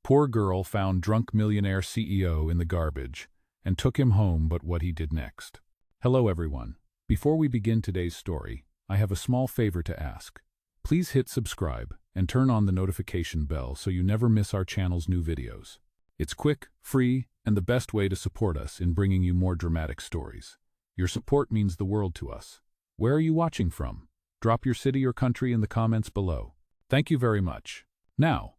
Poor girl found drunk millionaire CEO in the garbage and took him home, but what he did next. Hello everyone. Before we begin today's story, I have a small favor to ask. Please hit subscribe and turn on the notification bell so you never miss our channel's new videos. It's quick, free, and the best way to support us in bringing you more dramatic stories. Your support means the world to us. Where are you watching from? Drop your city or country in the comments below. Thank you very much. Now,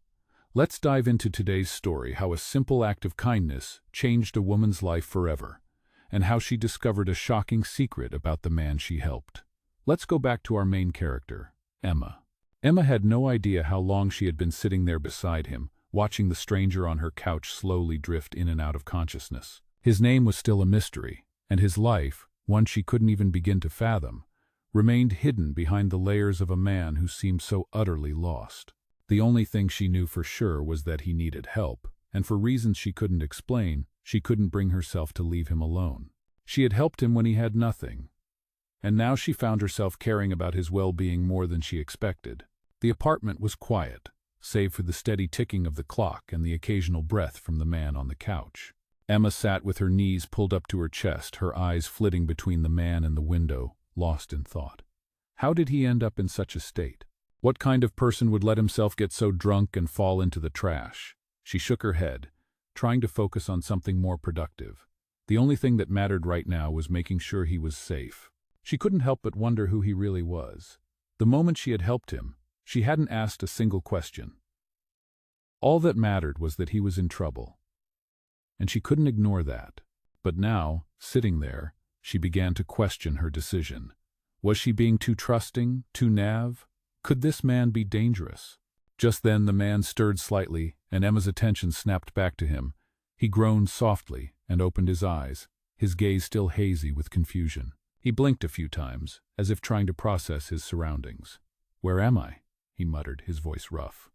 let's dive into today's story, how a simple act of kindness changed a woman's life forever, and how she discovered a shocking secret about the man she helped. Let's go back to our main character, Emma. Emma had no idea how long she had been sitting there beside him, watching the stranger on her couch slowly drift in and out of consciousness. His name was still a mystery, and his life, one she couldn't even begin to fathom, remained hidden behind the layers of a man who seemed so utterly lost. The only thing she knew for sure was that he needed help, and for reasons she couldn't explain, she couldn't bring herself to leave him alone. She had helped him when he had nothing, and now she found herself caring about his well-being more than she expected. The apartment was quiet, save for the steady ticking of the clock and the occasional breath from the man on the couch. Emma sat with her knees pulled up to her chest, her eyes flitting between the man and the window, lost in thought. How did he end up in such a state? What kind of person would let himself get so drunk and fall into the trash? She shook her head, trying to focus on something more productive. The only thing that mattered right now was making sure he was safe. She couldn't help but wonder who he really was. The moment she had helped him, she hadn't asked a single question. All that mattered was that he was in trouble, and she couldn't ignore that. But now, sitting there, she began to question her decision. Was she being too trusting, too naive? Could this man be dangerous? Just then the man stirred slightly, and Emma's attention snapped back to him. He groaned softly and opened his eyes, his gaze still hazy with confusion. He blinked a few times, as if trying to process his surroundings. "Where am I?" he muttered, his voice rough.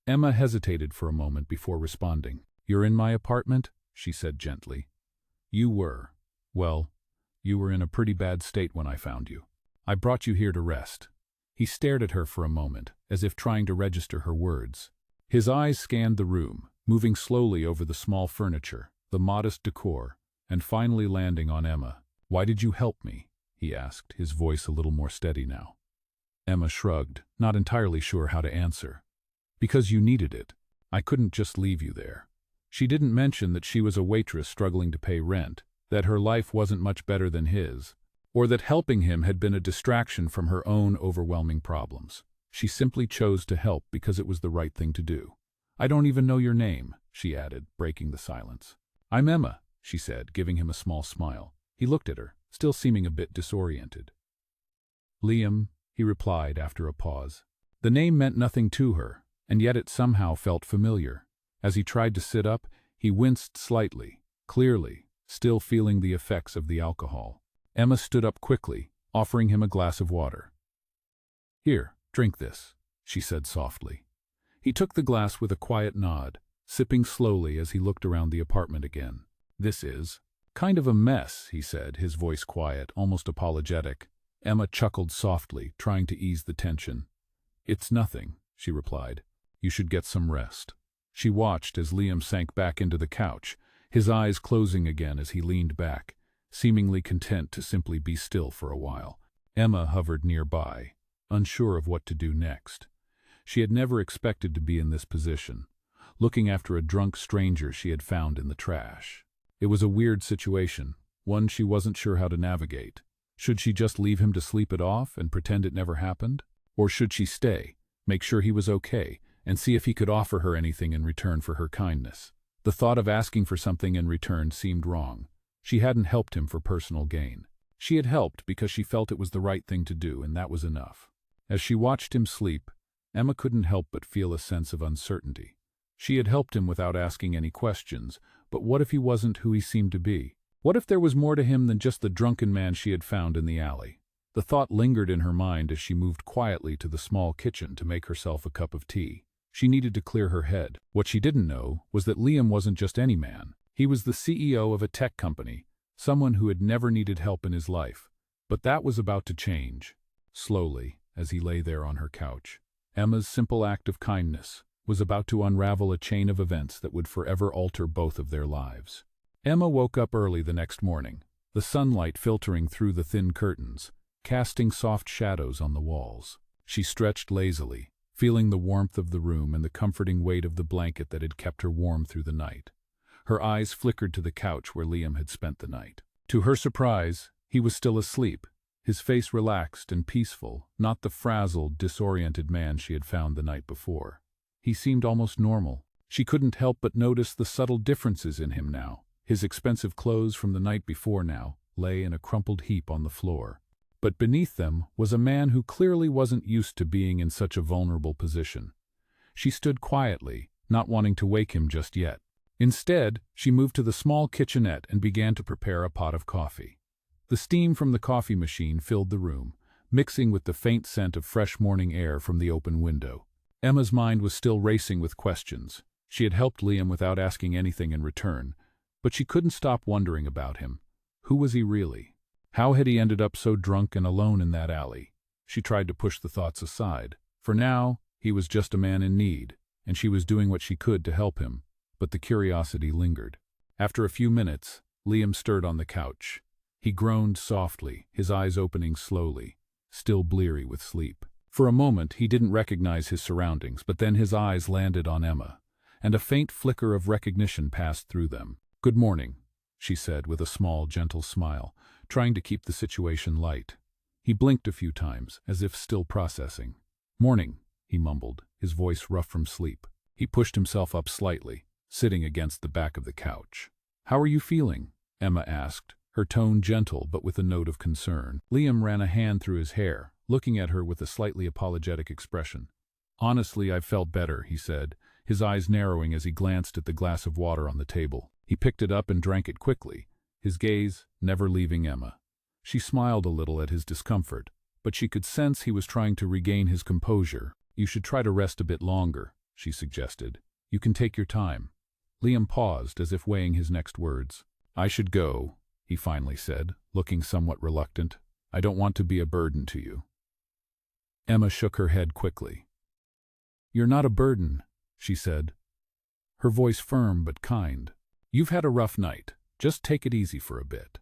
Emma hesitated for a moment before responding. "You're in my apartment?" she said gently. "You were. Well, you were in a pretty bad state when I found you. I brought you here to rest." He stared at her for a moment, as if trying to register her words. His eyes scanned the room, moving slowly over the small furniture, the modest decor, and finally landing on Emma. "Why did you help me?" he asked, his voice a little more steady now. Emma shrugged, not entirely sure how to answer. "Because you needed it. I couldn't just leave you there." She didn't mention that she was a waitress struggling to pay rent, that her life wasn't much better than his, or that helping him had been a distraction from her own overwhelming problems. She simply chose to help because it was the right thing to do. "I don't even know your name," she added, breaking the silence. "I'm Emma," she said, giving him a small smile. He looked at her, still seeming a bit disoriented. "Liam," he replied after a pause. The name meant nothing to her, and yet it somehow felt familiar. As he tried to sit up, he winced slightly, clearly, still feeling the effects of the alcohol. Emma stood up quickly, offering him a glass of water. "Here, drink this," she said softly. He took the glass with a quiet nod, sipping slowly as he looked around the apartment again. "This is kind of a mess," he said, his voice quiet, almost apologetic. Emma chuckled softly, trying to ease the tension. "It's nothing," she replied. "You should get some rest." She watched as Liam sank back into the couch, his eyes closing again as he leaned back, seemingly content to simply be still for a while. Emma hovered nearby, unsure of what to do next. She had never expected to be in this position, looking after a drunk stranger she had found in the trash. It was a weird situation, one she wasn't sure how to navigate. Should she just leave him to sleep it off and pretend it never happened? Or should she stay, make sure he was okay, and see if he could offer her anything in return for her kindness? The thought of asking for something in return seemed wrong. She hadn't helped him for personal gain. She had helped because she felt it was the right thing to do, and that was enough. As she watched him sleep, Emma couldn't help but feel a sense of uncertainty. She had helped him without asking any questions, but what if he wasn't who he seemed to be? What if there was more to him than just the drunken man she had found in the alley? The thought lingered in her mind as she moved quietly to the small kitchen to make herself a cup of tea. She needed to clear her head. What she didn't know was that Liam wasn't just any man. He was the CEO of a tech company, someone who had never needed help in his life. But that was about to change. Slowly, as he lay there on her couch, Emma's simple act of kindness, was about to unravel a chain of events that would forever alter both of their lives. Emma woke up early the next morning, the sunlight filtering through the thin curtains, casting soft shadows on the walls. She stretched lazily, feeling the warmth of the room and the comforting weight of the blanket that had kept her warm through the night. Her eyes flickered to the couch where Liam had spent the night. To her surprise, he was still asleep, his face relaxed and peaceful, not the frazzled, disoriented man she had found the night before. He seemed almost normal. She couldn't help but notice the subtle differences in him now. His expensive clothes from the night before now lay in a crumpled heap on the floor. But beneath them was a man who clearly wasn't used to being in such a vulnerable position. She stood quietly, not wanting to wake him just yet. Instead, she moved to the small kitchenette and began to prepare a pot of coffee. The steam from the coffee machine filled the room, mixing with the faint scent of fresh morning air from the open window. Emma's mind was still racing with questions. She had helped Liam without asking anything in return, but she couldn't stop wondering about him. Who was he really? How had he ended up so drunk and alone in that alley? She tried to push the thoughts aside. For now, he was just a man in need, and she was doing what she could to help him, but the curiosity lingered. After a few minutes, Liam stirred on the couch. He groaned softly, his eyes opening slowly, still bleary with sleep. For a moment, he didn't recognize his surroundings, but then his eyes landed on Emma, and a faint flicker of recognition passed through them. "Good morning," she said with a small, gentle smile, trying to keep the situation light. He blinked a few times, as if still processing. "Morning," he mumbled, his voice rough from sleep. He pushed himself up slightly, sitting against the back of the couch. "How are you feeling?" Emma asked, her tone gentle but with a note of concern. Liam ran a hand through his hair, looking at her with a slightly apologetic expression. "Honestly, I've felt better," he said, his eyes narrowing as he glanced at the glass of water on the table. He picked it up and drank it quickly, his gaze never leaving Emma. She smiled a little at his discomfort, but she could sense he was trying to regain his composure. "You should try to rest a bit longer," she suggested. "You can take your time." Liam paused, as if weighing his next words. "I should go," he finally said, looking somewhat reluctant. "I don't want to be a burden to you." Emma shook her head quickly. "You're not a burden," she said, her voice firm but kind. "You've had a rough night. Just take it easy for a bit."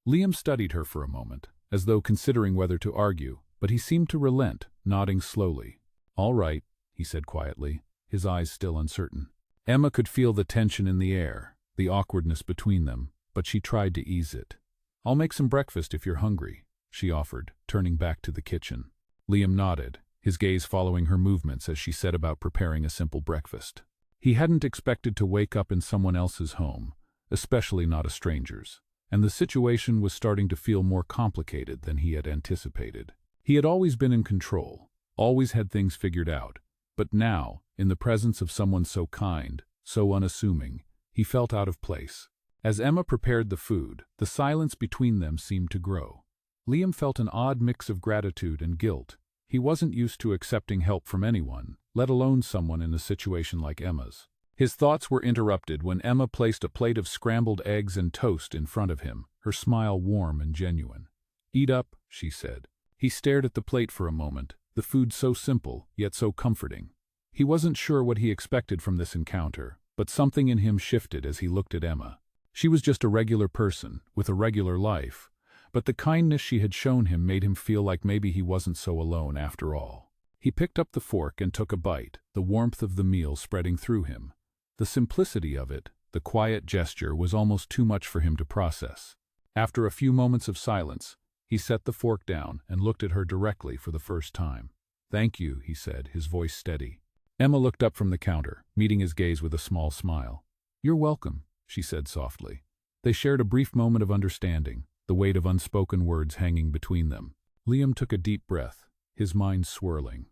Liam studied her for a moment, as though considering whether to argue, but he seemed to relent, nodding slowly. "All right," he said quietly, his eyes still uncertain. Emma could feel the tension in the air, the awkwardness between them, but she tried to ease it. "I'll make some breakfast if you're hungry," she offered, turning back to the kitchen. Liam nodded, his gaze following her movements as she set about preparing a simple breakfast. He hadn't expected to wake up in someone else's home, especially not a stranger's, and the situation was starting to feel more complicated than he had anticipated. He had always been in control, always had things figured out, but now, in the presence of someone so kind, so unassuming, he felt out of place. As Emma prepared the food, the silence between them seemed to grow. Liam felt an odd mix of gratitude and guilt. He wasn't used to accepting help from anyone, let alone someone in a situation like Emma's. His thoughts were interrupted when Emma placed a plate of scrambled eggs and toast in front of him, her smile warm and genuine. "Eat up," she said. He stared at the plate for a moment, the food so simple, yet so comforting. He wasn't sure what he expected from this encounter, but something in him shifted as he looked at Emma. She was just a regular person, with a regular life, but the kindness she had shown him made him feel like maybe he wasn't so alone after all. He picked up the fork and took a bite, the warmth of the meal spreading through him. The simplicity of it, the quiet gesture, was almost too much for him to process. After a few moments of silence, he set the fork down and looked at her directly for the first time. "Thank you," he said, his voice steady. Emma looked up from the counter, meeting his gaze with a small smile. "You're welcome," she said softly. They shared a brief moment of understanding, the weight of unspoken words hanging between them. Liam took a deep breath, his mind swirling.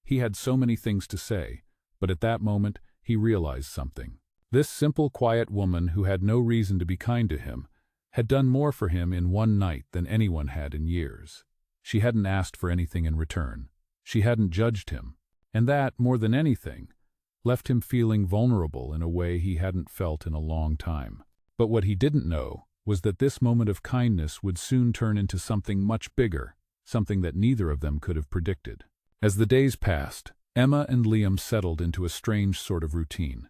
He had so many things to say, but at that moment, he realized something. This simple, quiet woman who had no reason to be kind to him had done more for him in one night than anyone had in years. She hadn't asked for anything in return. She hadn't judged him. And that, more than anything, left him feeling vulnerable in a way he hadn't felt in a long time. But what he didn't know was that this moment of kindness would soon turn into something much bigger, something that neither of them could have predicted. As the days passed, Emma and Liam settled into a strange sort of routine.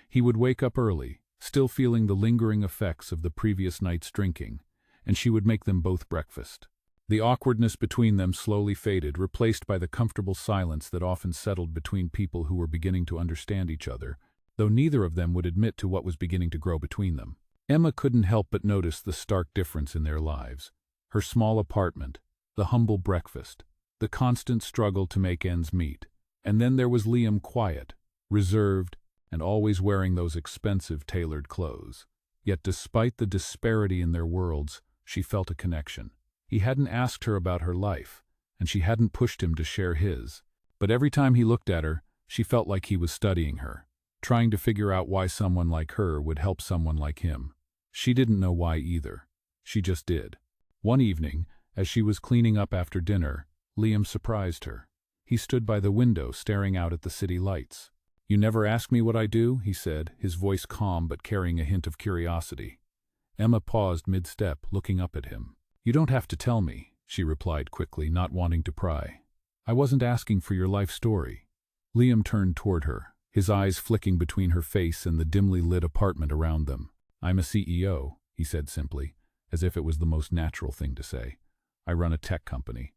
He would wake up early, still feeling the lingering effects of the previous night's drinking, and she would make them both breakfast. The awkwardness between them slowly faded, replaced by the comfortable silence that often settled between people who were beginning to understand each other, though neither of them would admit to what was beginning to grow between them. Emma couldn't help but notice the stark difference in their lives. Her small apartment, the humble breakfast, the constant struggle to make ends meet. And then there was Liam, quiet, reserved, and always wearing those expensive tailored clothes. Yet despite the disparity in their worlds, she felt a connection. He hadn't asked her about her life, and she hadn't pushed him to share his. But every time he looked at her, she felt like he was studying her, trying to figure out why someone like her would help someone like him. She didn't know why either. She just did. One evening, as she was cleaning up after dinner, Liam surprised her. He stood by the window, staring out at the city lights. "You never ask me what I do," he said, his voice calm but carrying a hint of curiosity. Emma paused mid-step, looking up at him. "You don't have to tell me," she replied quickly, not wanting to pry. "I wasn't asking for your life story." Liam turned toward her, his eyes flicking between her face and the dimly lit apartment around them. "I'm a CEO," he said simply, as if it was the most natural thing to say. "I run a tech company."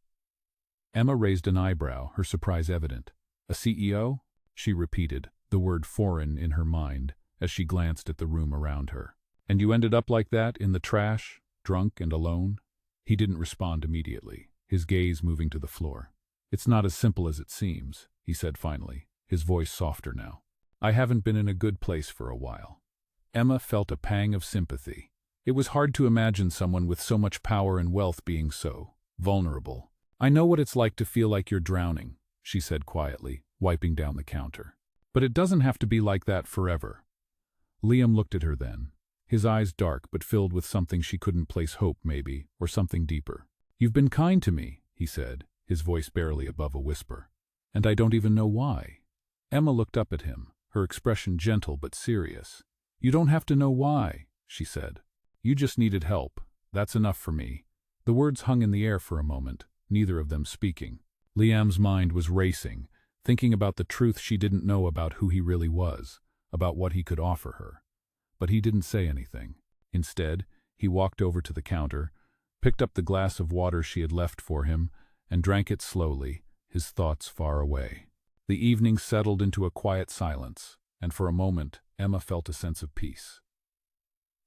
Emma raised an eyebrow, her surprise evident. "A CEO?" she repeated, the word foreign in her mind, as she glanced at the room around her. "And you ended up like that, in the trash, drunk and alone?" He didn't respond immediately, his gaze moving to the floor. "It's not as simple as it seems," he said finally, his voice softer now. "I haven't been in a good place for a while." Emma felt a pang of sympathy. It was hard to imagine someone with so much power and wealth being so vulnerable. "I know what it's like to feel like you're drowning," she said quietly, wiping down the counter. "But it doesn't have to be like that forever." Liam looked at her then, his eyes dark but filled with something she couldn't place, hope maybe, or something deeper. "You've been kind to me," he said, his voice barely above a whisper. "And I don't even know why." Emma looked up at him, her expression gentle but serious. "You don't have to know why," she said. "You just needed help. That's enough for me." The words hung in the air for a moment, neither of them speaking. Liam's mind was racing, thinking about the truth she didn't know about who he really was, about what he could offer her. But he didn't say anything. Instead, he walked over to the counter, picked up the glass of water she had left for him, and drank it slowly, his thoughts far away. The evening settled into a quiet silence, and for a moment Emma felt a sense of peace.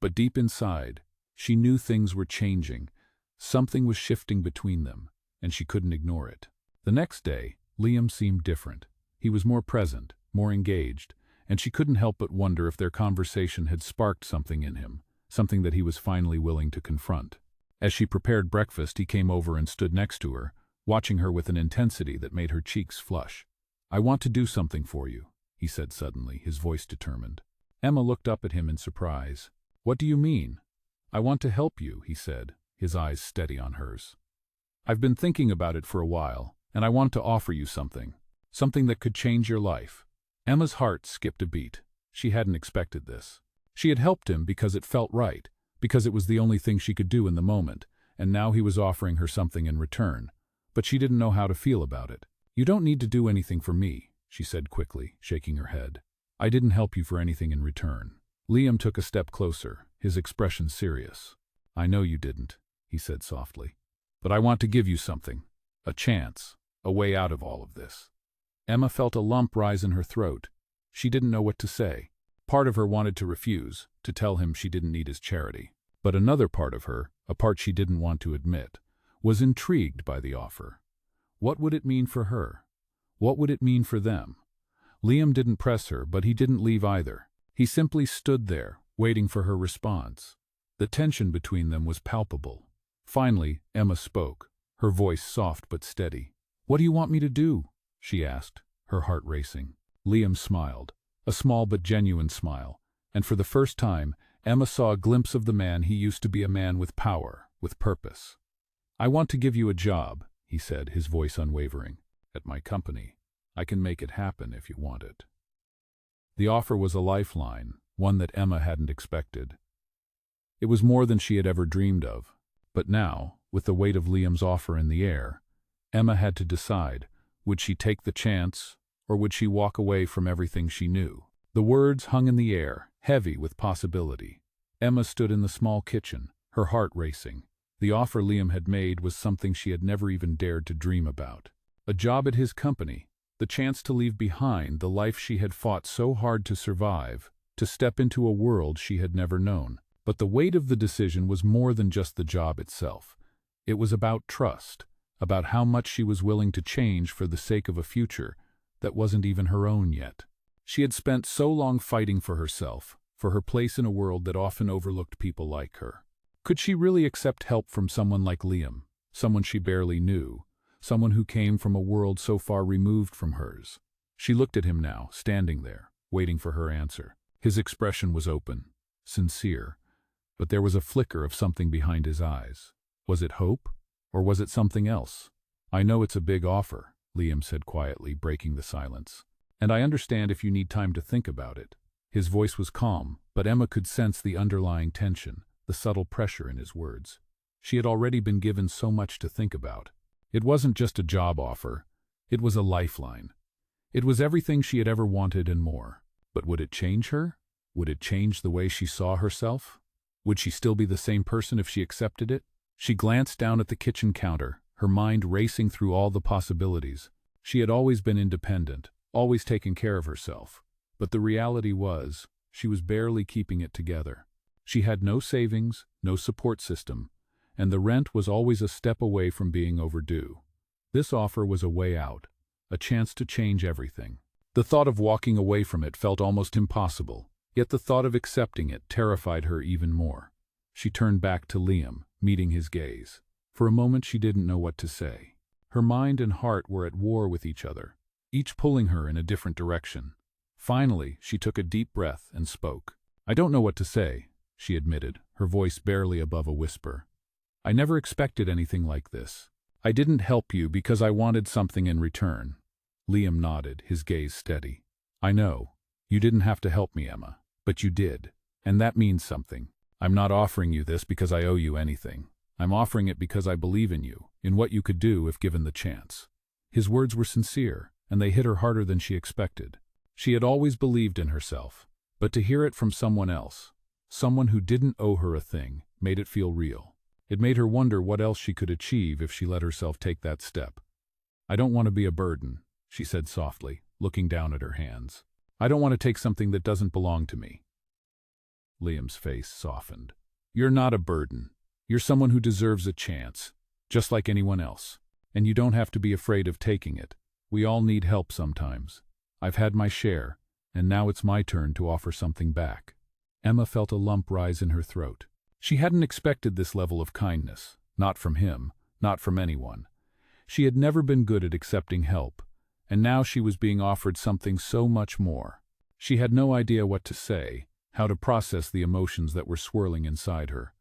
But deep inside, she knew things were changing. Something was shifting between them, and she couldn't ignore it. The next day, Liam seemed different. He was more present, more engaged, and she couldn't help but wonder if their conversation had sparked something in him, something that he was finally willing to confront. As she prepared breakfast, he came over and stood next to her, watching her with an intensity that made her cheeks flush. "I want to do something for you," he said suddenly, his voice determined. Emma looked up at him in surprise. "What do you mean?" "I want to help you," he said, his eyes steady on hers. "I've been thinking about it for a while, and I want to offer you something. Something that could change your life." Emma's heart skipped a beat. She hadn't expected this. She had helped him because it felt right, because it was the only thing she could do in the moment, and now he was offering her something in return. But she didn't know how to feel about it. "You don't need to do anything for me," she said quickly, shaking her head. "I didn't help you for anything in return." Liam took a step closer, his expression serious. "I know you didn't," he said softly. "But I want to give you something. A chance. A way out of all of this." Emma felt a lump rise in her throat. She didn't know what to say. Part of her wanted to refuse, to tell him she didn't need his charity. But another part of her, a part she didn't want to admit, was intrigued by the offer. What would it mean for her? What would it mean for them? Liam didn't press her, but he didn't leave either. He simply stood there, waiting for her response. The tension between them was palpable. Finally, Emma spoke, her voice soft but steady. "What do you want me to do?" she asked, her heart racing. Liam smiled, a small but genuine smile, and for the first time, Emma saw a glimpse of the man he used to be, a man with power, with purpose. "I want to give you a job," he said, his voice unwavering. "At my company. I can make it happen if you want it." The offer was a lifeline, one that Emma hadn't expected. It was more than she had ever dreamed of. But now, with the weight of Liam's offer in the air, Emma had to decide, would she take the chance or would she walk away from everything she knew? The words hung in the air, heavy with possibility. Emma stood in the small kitchen, her heart racing. The offer Liam had made was something she had never even dared to dream about. A job at his company, the chance to leave behind the life she had fought so hard to survive, to step into a world she had never known. But the weight of the decision was more than just the job itself. It was about trust, about how much she was willing to change for the sake of a future that wasn't even her own yet. She had spent so long fighting for herself, for her place in a world that often overlooked people like her. Could she really accept help from someone like Liam, someone she barely knew, someone who came from a world so far removed from hers? She looked at him now, standing there, waiting for her answer. His expression was open, sincere, but there was a flicker of something behind his eyes. Was it hope, or was it something else? "I know it's a big offer," Liam said quietly, breaking the silence. "And I understand if you need time to think about it." His voice was calm, but Emma could sense the underlying tension, the subtle pressure in his words. She had already been given so much to think about. It wasn't just a job offer, it was a lifeline. It was everything she had ever wanted and more. But would it change her? Would it change the way she saw herself? Would she still be the same person if she accepted it? She glanced down at the kitchen counter, her mind racing through all the possibilities. She had always been independent, always taken care of herself. But the reality was, she was barely keeping it together. She had no savings, no support system, and the rent was always a step away from being overdue. This offer was a way out, a chance to change everything. The thought of walking away from it felt almost impossible, yet the thought of accepting it terrified her even more. She turned back to Liam, meeting his gaze. For a moment she didn't know what to say. Her mind and heart were at war with each other, each pulling her in a different direction. Finally, she took a deep breath and spoke. "I don't know what to say," she admitted, her voice barely above a whisper. "I never expected anything like this. I didn't help you because I wanted something in return." Liam nodded, his gaze steady. "I know. You didn't have to help me, Emma. But you did. And that means something. I'm not offering you this because I owe you anything. I'm offering it because I believe in you, in what you could do if given the chance." His words were sincere, and they hit her harder than she expected. She had always believed in herself, but to hear it from someone else, someone who didn't owe her a thing, made it feel real. It made her wonder what else she could achieve if she let herself take that step. "I don't want to be a burden," she said softly, looking down at her hands. "I don't want to take something that doesn't belong to me." Liam's face softened. "You're not a burden. You're someone who deserves a chance, just like anyone else. And you don't have to be afraid of taking it. We all need help sometimes. I've had my share, and now it's my turn to offer something back." Emma felt a lump rise in her throat. She hadn't expected this level of kindness, not from him, not from anyone. She had never been good at accepting help, and now she was being offered something so much more. She had no idea what to say, how to process the emotions that were swirling inside her.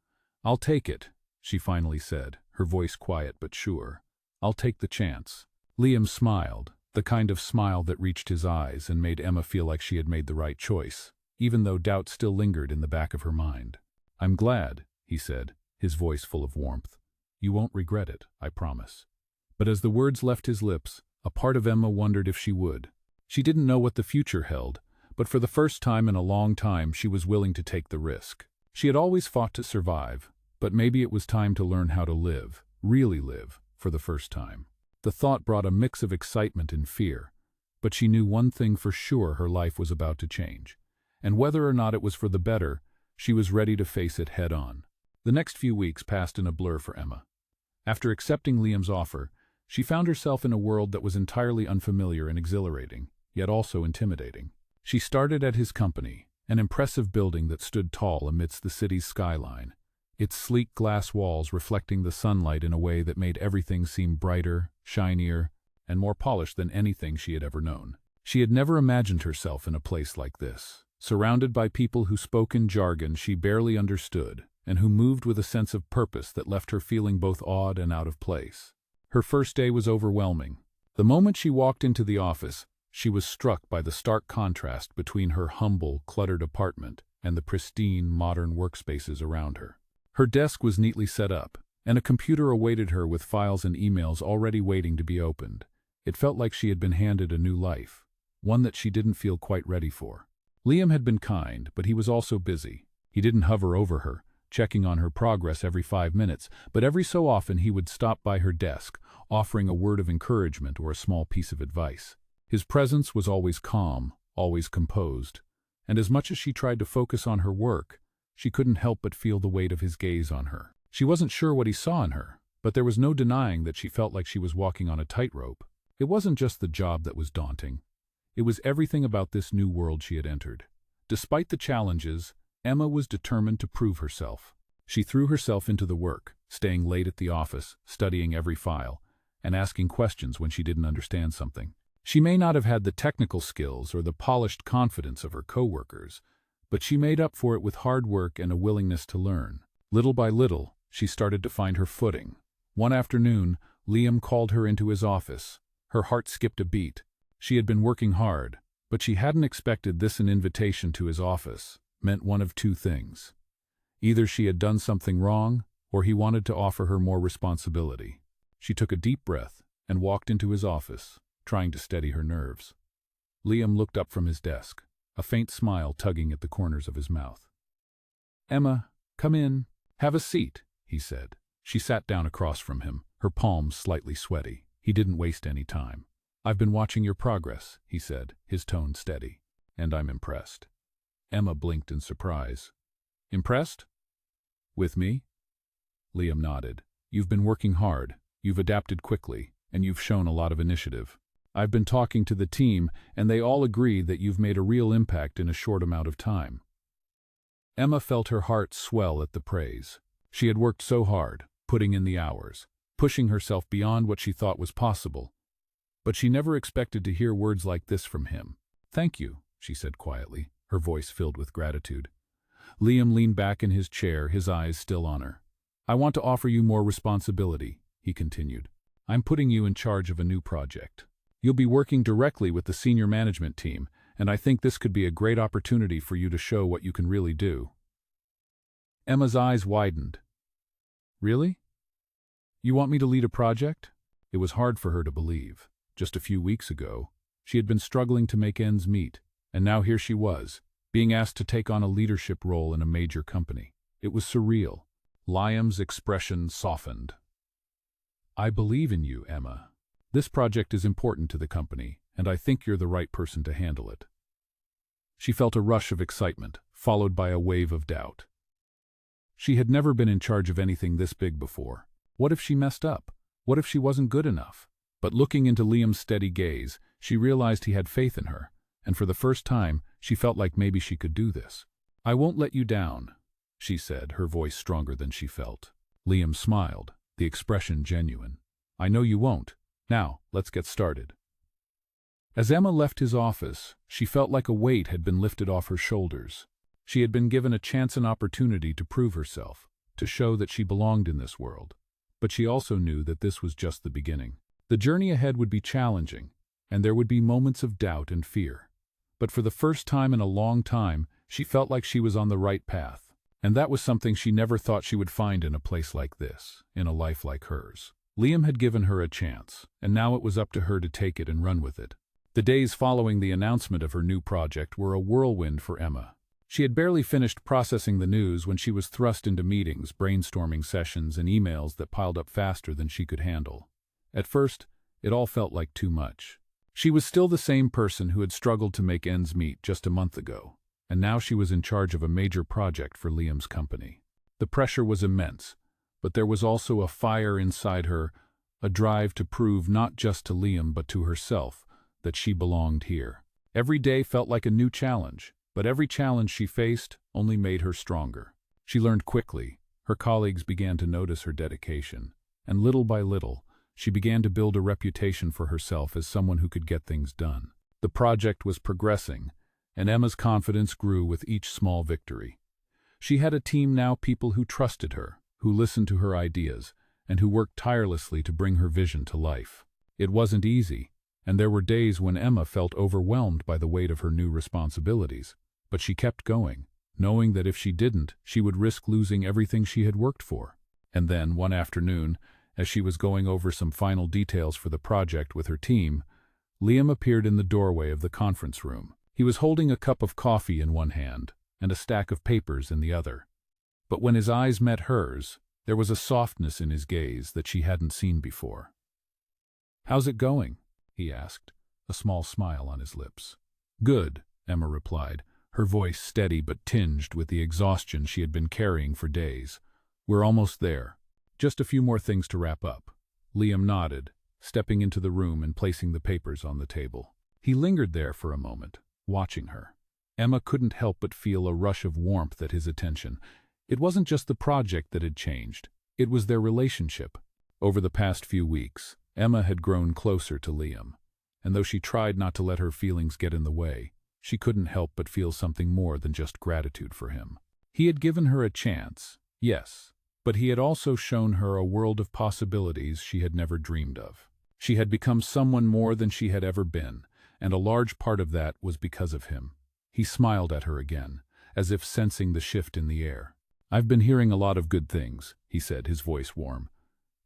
"I'll take it," she finally said, her voice quiet but sure. "I'll take the chance." Liam smiled, the kind of smile that reached his eyes and made Emma feel like she had made the right choice, even though doubt still lingered in the back of her mind. "I'm glad," he said, his voice full of warmth. "You won't regret it, I promise." But as the words left his lips, a part of Emma wondered if she would. She didn't know what the future held, but for the first time in a long time she was willing to take the risk. She had always fought to survive, but maybe it was time to learn how to live, really live, for the first time. The thought brought a mix of excitement and fear, but she knew one thing for sure: her life was about to change. And whether or not it was for the better, she was ready to face it head on. The next few weeks passed in a blur for Emma. After accepting Liam's offer, she found herself in a world that was entirely unfamiliar and exhilarating, yet also intimidating. She started at his company, an impressive building that stood tall amidst the city's skyline, its sleek glass walls reflecting the sunlight in a way that made everything seem brighter, shinier, and more polished than anything she had ever known. She had never imagined herself in a place like this, surrounded by people who spoke in jargon she barely understood, and who moved with a sense of purpose that left her feeling both awed and out of place. Her first day was overwhelming. The moment she walked into the office, she was struck by the stark contrast between her humble, cluttered apartment and the pristine, modern workspaces around her. Her desk was neatly set up, and a computer awaited her with files and emails already waiting to be opened. It felt like she had been handed a new life, one that she didn't feel quite ready for. Liam had been kind, but he was also busy. He didn't hover over her, checking on her progress every 5 minutes, but every so often he would stop by her desk, offering a word of encouragement or a small piece of advice. His presence was always calm, always composed, and as much as she tried to focus on her work, she couldn't help but feel the weight of his gaze on her. She wasn't sure what he saw in her, but there was no denying that she felt like she was walking on a tightrope. It wasn't just the job that was daunting. It was everything about this new world she had entered. Despite the challenges, Emma was determined to prove herself. She threw herself into the work, staying late at the office, studying every file, and asking questions when she didn't understand something. She may not have had the technical skills or the polished confidence of her coworkers, but she made up for it with hard work and a willingness to learn. Little by little, she started to find her footing. One afternoon, Liam called her into his office. Her heart skipped a beat. She had been working hard, but she hadn't expected this. An invitation to his office meant one of two things. Either she had done something wrong, or he wanted to offer her more responsibility. She took a deep breath and walked into his office, trying to steady her nerves. Liam looked up from his desk, a faint smile tugging at the corners of his mouth. "Emma, come in. Have a seat," he said. She sat down across from him, her palms slightly sweaty. He didn't waste any time. "I've been watching your progress," he said, his tone steady, "and I'm impressed." Emma blinked in surprise. "Impressed? With me?" Liam nodded. "You've been working hard, you've adapted quickly, and you've shown a lot of initiative. I've been talking to the team, and they all agree that you've made a real impact in a short amount of time." Emma felt her heart swell at the praise. She had worked so hard, putting in the hours, pushing herself beyond what she thought was possible. But she never expected to hear words like this from him. "Thank you," she said quietly, her voice filled with gratitude. Liam leaned back in his chair, his eyes still on her. "I want to offer you more responsibility," he continued. "I'm putting you in charge of a new project. You'll be working directly with the senior management team, and I think this could be a great opportunity for you to show what you can really do." Emma's eyes widened. "Really? You want me to lead a project?" It was hard for her to believe. Just a few weeks ago, she had been struggling to make ends meet, and now here she was, being asked to take on a leadership role in a major company. It was surreal. Liam's expression softened. "I believe in you, Emma. This project is important to the company, and I think you're the right person to handle it." She felt a rush of excitement, followed by a wave of doubt. She had never been in charge of anything this big before. What if she messed up? What if she wasn't good enough? But looking into Liam's steady gaze, she realized he had faith in her, and for the first time, she felt like maybe she could do this. "I won't let you down," she said, her voice stronger than she felt. Liam smiled, the expression genuine. "I know you won't. Now, let's get started." As Emma left his office, she felt like a weight had been lifted off her shoulders. She had been given a chance and opportunity to prove herself, to show that she belonged in this world. But she also knew that this was just the beginning. The journey ahead would be challenging, and there would be moments of doubt and fear. But for the first time in a long time, she felt like she was on the right path. And that was something she never thought she would find in a place like this, in a life like hers. Liam had given her a chance, and now it was up to her to take it and run with it. The days following the announcement of her new project were a whirlwind for Emma. She had barely finished processing the news when she was thrust into meetings, brainstorming sessions, and emails that piled up faster than she could handle. At first, it all felt like too much. She was still the same person who had struggled to make ends meet just a month ago, and now she was in charge of a major project for Liam's company. The pressure was immense, but there was also a fire inside her, a drive to prove not just to Liam but to herself that she belonged here. Every day felt like a new challenge, but every challenge she faced only made her stronger. She learned quickly, her colleagues began to notice her dedication, and little by little, she began to build a reputation for herself as someone who could get things done. The project was progressing, and Emma's confidence grew with each small victory. She had a team now, people who trusted her, who listened to her ideas, and who worked tirelessly to bring her vision to life. It wasn't easy, and there were days when Emma felt overwhelmed by the weight of her new responsibilities. But she kept going, knowing that if she didn't, she would risk losing everything she had worked for. And then, one afternoon, as she was going over some final details for the project with her team, Liam appeared in the doorway of the conference room. He was holding a cup of coffee in one hand and a stack of papers in the other. But when his eyes met hers, there was a softness in his gaze that she hadn't seen before. "How's it going?" he asked, a small smile on his lips. "Good," Emma replied, her voice steady but tinged with the exhaustion she had been carrying for days. "We're almost there. Just a few more things to wrap up." Liam nodded, stepping into the room and placing the papers on the table. He lingered there for a moment, watching her. Emma couldn't help but feel a rush of warmth at his attention. It wasn't just the project that had changed, it was their relationship. Over the past few weeks, Emma had grown closer to Liam, and though she tried not to let her feelings get in the way, she couldn't help but feel something more than just gratitude for him. He had given her a chance, yes, but he had also shown her a world of possibilities she had never dreamed of. She had become someone more than she had ever been, and a large part of that was because of him. He smiled at her again, as if sensing the shift in the air. "I've been hearing a lot of good things," he said, his voice warm.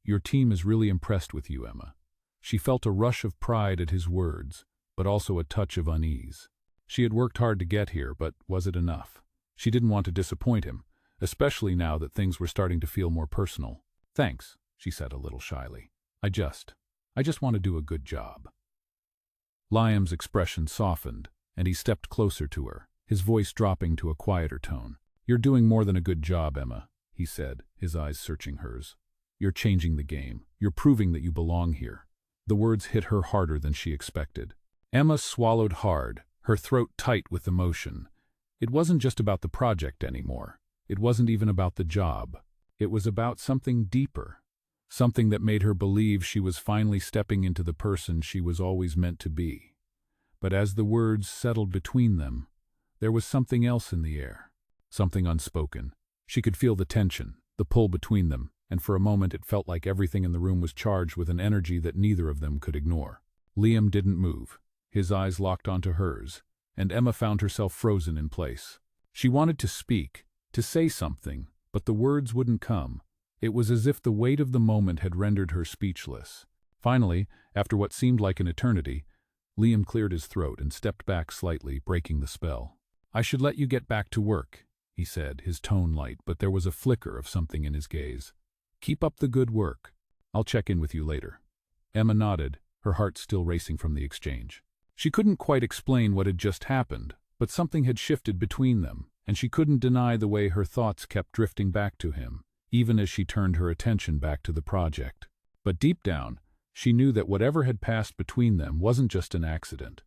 "Your team is really impressed with you, Emma." She felt a rush of pride at his words, but also a touch of unease. She had worked hard to get here, but was it enough? She didn't want to disappoint him, especially now that things were starting to feel more personal. "Thanks," she said a little shyly. I just want to do a good job." Liam's expression softened, and he stepped closer to her, his voice dropping to a quieter tone. "You're doing more than a good job, Emma," he said, his eyes searching hers. "You're changing the game. You're proving that you belong here." The words hit her harder than she expected. Emma swallowed hard, her throat tight with emotion. It wasn't just about the project anymore. It wasn't even about the job. It was about something deeper, something that made her believe she was finally stepping into the person she was always meant to be. But as the words settled between them, there was something else in the air, something unspoken. She could feel the tension, the pull between them, and for a moment it felt like everything in the room was charged with an energy that neither of them could ignore. Liam didn't move. His eyes locked onto hers, and Emma found herself frozen in place. She wanted to speak, to say something, but the words wouldn't come. It was as if the weight of the moment had rendered her speechless. Finally, after what seemed like an eternity, Liam cleared his throat and stepped back slightly, breaking the spell. "I should let you get back to work," he said, his tone light, but there was a flicker of something in his gaze. "Keep up the good work. I'll check in with you later." Emma nodded, her heart still racing from the exchange. She couldn't quite explain what had just happened, but something had shifted between them, and she couldn't deny the way her thoughts kept drifting back to him, even as she turned her attention back to the project. But deep down, she knew that whatever had passed between them wasn't just an accident.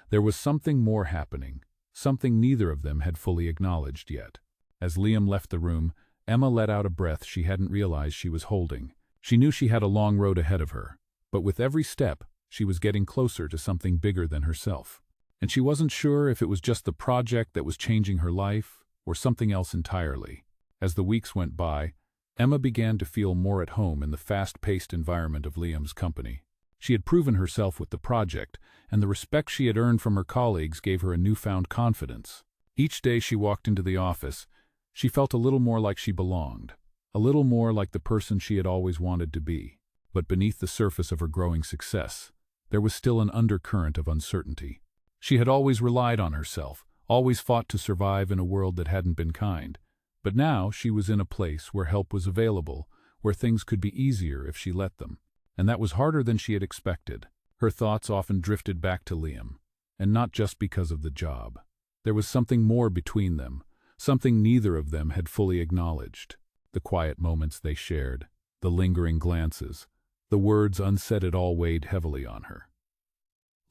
There was something more happening, something neither of them had fully acknowledged yet. As Liam left the room, Emma let out a breath she hadn't realized she was holding. She knew she had a long road ahead of her, but with every step, she was getting closer to something bigger than herself. And she wasn't sure if it was just the project that was changing her life, or something else entirely. As the weeks went by, Emma began to feel more at home in the fast-paced environment of Liam's company. She had proven herself with the project, and the respect she had earned from her colleagues gave her a newfound confidence. Each day she walked into the office, she felt a little more like she belonged, a little more like the person she had always wanted to be. But beneath the surface of her growing success, there was still an undercurrent of uncertainty. She had always relied on herself, always fought to survive in a world that hadn't been kind. But now she was in a place where help was available, where things could be easier if she let them. And that was harder than she had expected. Her thoughts often drifted back to Liam, and not just because of the job. There was something more between them, something neither of them had fully acknowledged. The quiet moments they shared, the lingering glances, the words unsaid it all weighed heavily on her.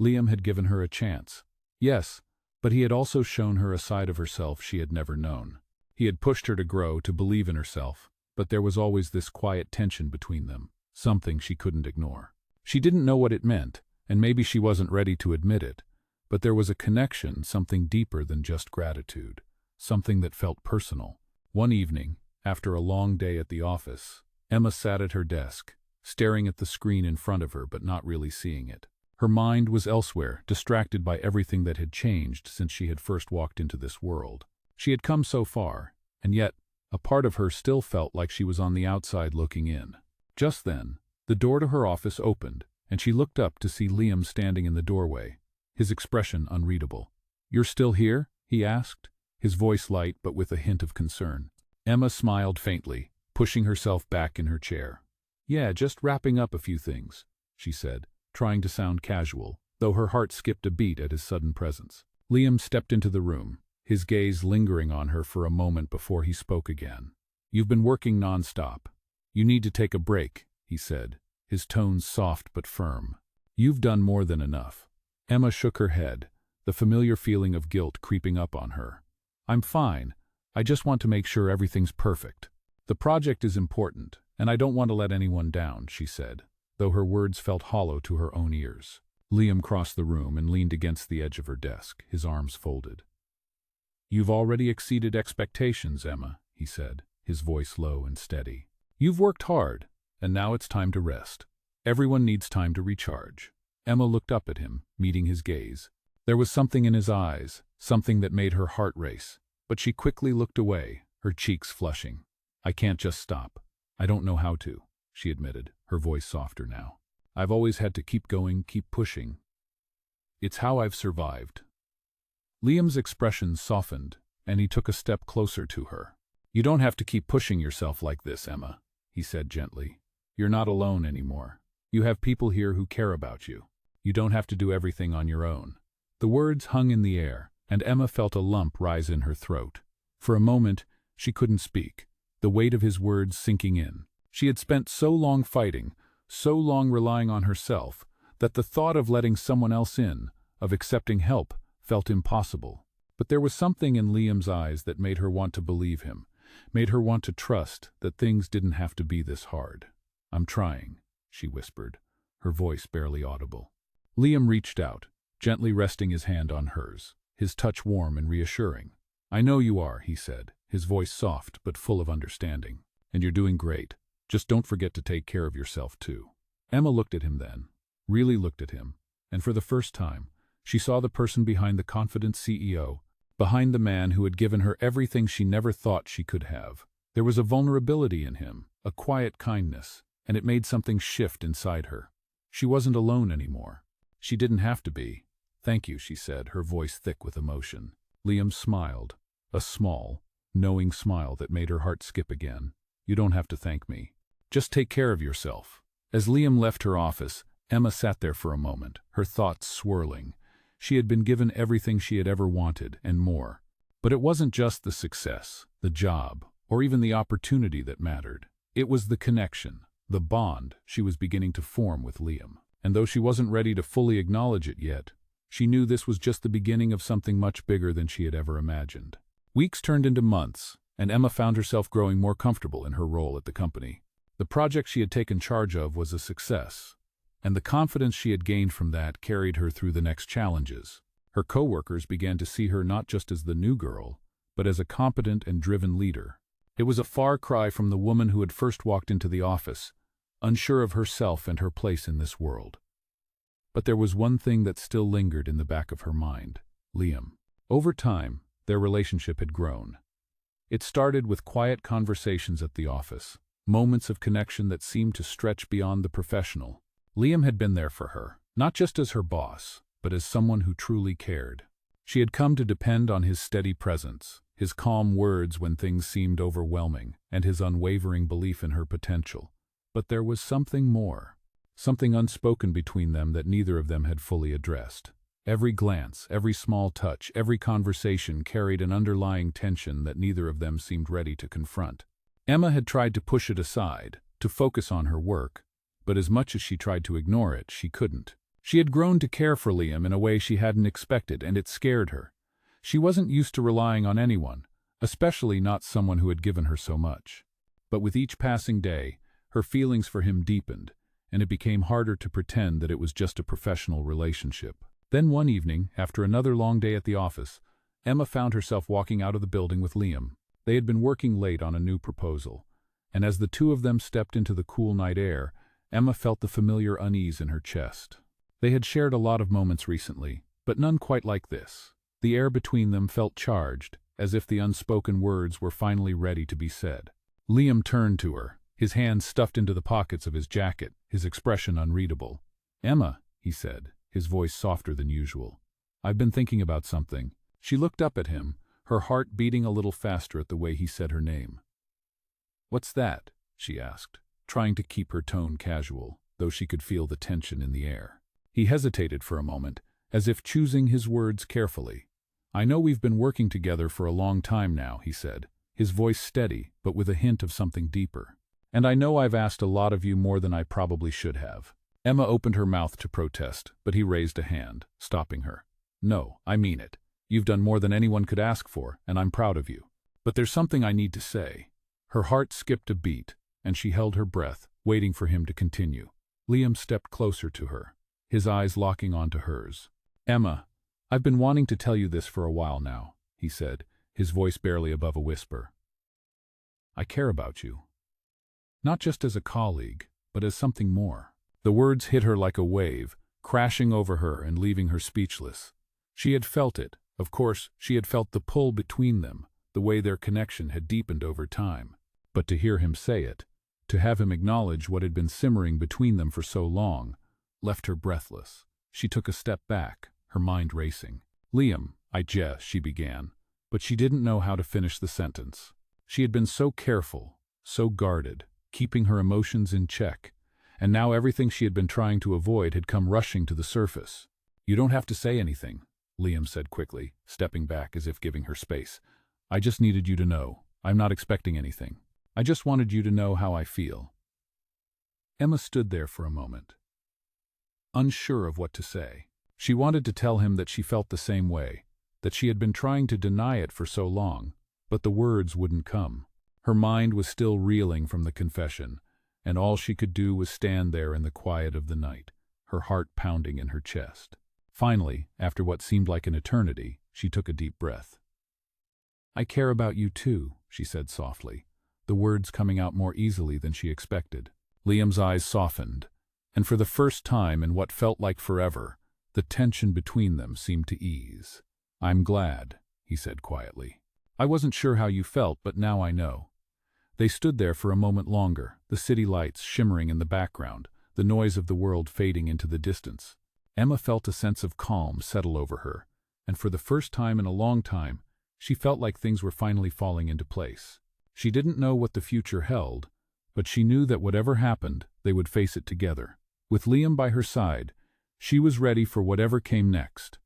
Liam had given her a chance. Yes, but he had also shown her a side of herself she had never known. He had pushed her to grow, to believe in herself, but there was always this quiet tension between them, something she couldn't ignore. She didn't know what it meant, and maybe she wasn't ready to admit it, but there was a connection, something deeper than just gratitude, something that felt personal. One evening, after a long day at the office, Emma sat at her desk, staring at the screen in front of her but not really seeing it. Her mind was elsewhere, distracted by everything that had changed since she had first walked into this world. She had come so far, and yet, a part of her still felt like she was on the outside looking in. Just then, the door to her office opened, and she looked up to see Liam standing in the doorway, his expression unreadable. "You're still here?" he asked, his voice light but with a hint of concern. Emma smiled faintly, pushing herself back in her chair. "Yeah, just wrapping up a few things," she said, trying to sound casual, though her heart skipped a beat at his sudden presence. Liam stepped into the room, his gaze lingering on her for a moment before he spoke again. "You've been working nonstop. You need to take a break," he said, his tones soft but firm. "You've done more than enough." Emma shook her head, the familiar feeling of guilt creeping up on her. "I'm fine. I just want to make sure everything's perfect. The project is important, and I don't want to let anyone down," she said, though her words felt hollow to her own ears. Liam crossed the room and leaned against the edge of her desk, his arms folded. "You've already exceeded expectations, Emma," he said, his voice low and steady. "You've worked hard, and now it's time to rest. Everyone needs time to recharge." Emma looked up at him, meeting his gaze. There was something in his eyes, something that made her heart race, but she quickly looked away, her cheeks flushing. "I can't just stop. I don't know how to," she admitted, her voice softer now. "I've always had to keep going, keep pushing. It's how I've survived." Liam's expression softened, and he took a step closer to her. "You don't have to keep pushing yourself like this, Emma," he said gently. "You're not alone anymore. You have people here who care about you. You don't have to do everything on your own." The words hung in the air, and Emma felt a lump rise in her throat. For a moment, she couldn't speak, the weight of his words sinking in. She had spent so long fighting, so long relying on herself, that the thought of letting someone else in, of accepting help, felt impossible. But there was something in Liam's eyes that made her want to believe him, made her want to trust that things didn't have to be this hard. "I'm trying," she whispered, her voice barely audible. Liam reached out, gently resting his hand on hers, his touch warm and reassuring. "I know you are," he said, his voice soft but full of understanding. "And you're doing great. Just don't forget to take care of yourself, too." Emma looked at him then, really looked at him, and for the first time, she saw the person behind the confident CEO, behind the man who had given her everything she never thought she could have. There was a vulnerability in him, a quiet kindness, and it made something shift inside her. She wasn't alone anymore. She didn't have to be. "Thank you," she said, her voice thick with emotion. Liam smiled, a small, knowing smile that made her heart skip again. "You don't have to thank me. Just take care of yourself." As Liam left her office, Emma sat there for a moment, her thoughts swirling. She had been given everything she had ever wanted, and more. But it wasn't just the success, the job, or even the opportunity that mattered. It was the connection, the bond she was beginning to form with Liam. And though she wasn't ready to fully acknowledge it yet, she knew this was just the beginning of something much bigger than she had ever imagined. Weeks turned into months, and Emma found herself growing more comfortable in her role at the company. The project she had taken charge of was a success, and the confidence she had gained from that carried her through the next challenges. Her coworkers began to see her not just as the new girl, but as a competent and driven leader. It was a far cry from the woman who had first walked into the office, unsure of herself and her place in this world. But there was one thing that still lingered in the back of her mind: Liam. Over time, their relationship had grown. It started with quiet conversations at the office, moments of connection that seemed to stretch beyond the professional. Liam had been there for her, not just as her boss, but as someone who truly cared. She had come to depend on his steady presence, his calm words when things seemed overwhelming, and his unwavering belief in her potential. But there was something more, something unspoken between them that neither of them had fully addressed. Every glance, every small touch, every conversation carried an underlying tension that neither of them seemed ready to confront. Emma had tried to push it aside, to focus on her work, but as much as she tried to ignore it, she couldn't. She had grown to care for Liam in a way she hadn't expected, and it scared her. She wasn't used to relying on anyone, especially not someone who had given her so much. But with each passing day, her feelings for him deepened, and it became harder to pretend that it was just a professional relationship. Then one evening, after another long day at the office, Emma found herself walking out of the building with Liam. They had been working late on a new proposal, and as the two of them stepped into the cool night air, Emma felt the familiar unease in her chest. They had shared a lot of moments recently, but none quite like this. The air between them felt charged, as if the unspoken words were finally ready to be said. Liam turned to her, his hands stuffed into the pockets of his jacket, his expression unreadable. "Emma," he said, his voice softer than usual. "I've been thinking about something." She looked up at him, her heart beating a little faster at the way he said her name. "What's that?" she asked, trying to keep her tone casual, though she could feel the tension in the air. He hesitated for a moment, as if choosing his words carefully. "I know we've been working together for a long time now," he said, his voice steady, but with a hint of something deeper. "And I know I've asked a lot of you more than I probably should have." Emma opened her mouth to protest, but he raised a hand, stopping her. "No, I mean it. You've done more than anyone could ask for, and I'm proud of you. But there's something I need to say." Her heart skipped a beat, and she held her breath, waiting for him to continue. Liam stepped closer to her, his eyes locking onto hers. "Emma, I've been wanting to tell you this for a while now," he said, his voice barely above a whisper. "I care about you. Not just as a colleague, but as something more." The words hit her like a wave, crashing over her and leaving her speechless. She had felt it, of course, she had felt the pull between them, the way their connection had deepened over time. But to hear him say it, to have him acknowledge what had been simmering between them for so long, left her breathless. She took a step back, her mind racing. "Liam, she began, but she didn't know how to finish the sentence. She had been so careful, so guarded, keeping her emotions in check, and now everything she had been trying to avoid had come rushing to the surface. "You don't have to say anything," Liam said quickly, stepping back as if giving her space. "I just needed you to know. I'm not expecting anything. I just wanted you to know how I feel." Emma stood there for a moment, unsure of what to say. She wanted to tell him that she felt the same way, that she had been trying to deny it for so long, but the words wouldn't come. Her mind was still reeling from the confession, and all she could do was stand there in the quiet of the night, her heart pounding in her chest. Finally, after what seemed like an eternity, she took a deep breath. "I care about you too," she said softly, the words coming out more easily than she expected. Liam's eyes softened, and for the first time in what felt like forever, the tension between them seemed to ease. "I'm glad," he said quietly. "I wasn't sure how you felt, but now I know." They stood there for a moment longer, the city lights shimmering in the background, the noise of the world fading into the distance. Emma felt a sense of calm settle over her, and for the first time in a long time, she felt like things were finally falling into place. She didn't know what the future held, but she knew that whatever happened, they would face it together. With Liam by her side, she was ready for whatever came next.